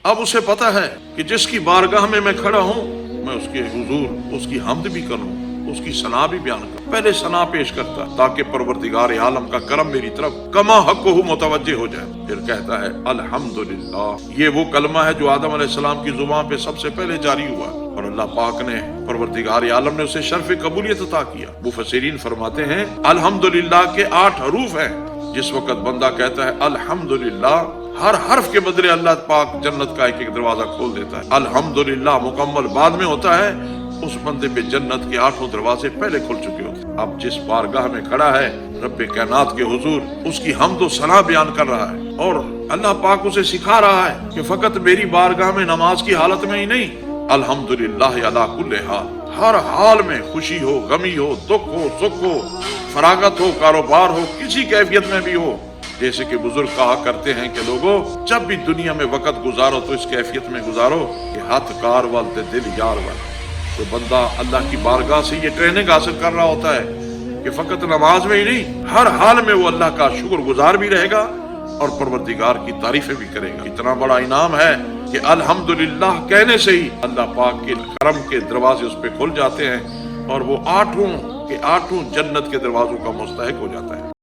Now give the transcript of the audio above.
اب اسے پتا ہے کہ جس کی بارگاہ میں میں کھڑا ہوں میں اس کے حضور اس کی حمد بھی کروں، اس کی ثنا بھی بیان کروں۔ پہلے ثنا پیش کرتا تاکہ پروردگار عالم کا کرم میری طرف کما حقہ متوجہ ہو جائے۔ پھر کہتا ہے الحمدللہ۔ یہ وہ کلمہ ہے جو آدم علیہ السلام کی زبان پہ سب سے پہلے جاری ہوا اور اللہ پاک نے پروردگار عالم نے اسے شرف قبولیت عطا کیا۔ مفسرین فرماتے ہیں الحمدللہ کے 8 حروف ہیں۔ جس وقت بندہ کہتا ہے الحمدللہ، ہر حرف کے بدلے اللہ پاک جنت کا ایک ایک دروازہ کھول دیتا ہے۔ الحمدللہ مکمل بعد میں ہوتا ہے، اس بندے پہ جنت کے 8 دروازے پہلے کھل چکے ہوتے ہیں۔ اب جس بارگاہ میں کھڑا ہے رب کائنات کے حضور اس کی حمد و ثنا بیان کر رہا ہے، اور اللہ پاک اسے سکھا رہا ہے کہ فقط میری بارگاہ میں نماز کی حالت میں ہی نہیں، الحمدللہ علی کل حال، ہر حال میں، خوشی ہو، غمی ہو، دکھ ہو، سکھ ہو، فراغت ہو، کاروبار ہو، کسی کیفیت میں بھی ہو۔ جیسے کہ بزرگ کہا کرتے ہیں کہ لوگوں جب بھی دنیا میں وقت گزارو تو اس کیفیت میں گزارو کہ ہاتھ کار والتے دل یار وال۔ تو بندہ اللہ کی بارگاہ سے یہ ٹریننگ حاصل کر رہا ہوتا ہے کہ فقط نماز میں ہی نہیں، ہر حال میں وہ اللہ کا شکر گزار بھی رہے گا اور پروردگار کی تعریفیں بھی کرے گا۔ اتنا بڑا انعام ہے کہ الحمدللہ کہنے سے ہی اللہ پاک کے کرم کے دروازے اس پہ کھل جاتے ہیں اور وہ 8 کے 8 جنت کے دروازوں کا مستحق ہو جاتا ہے۔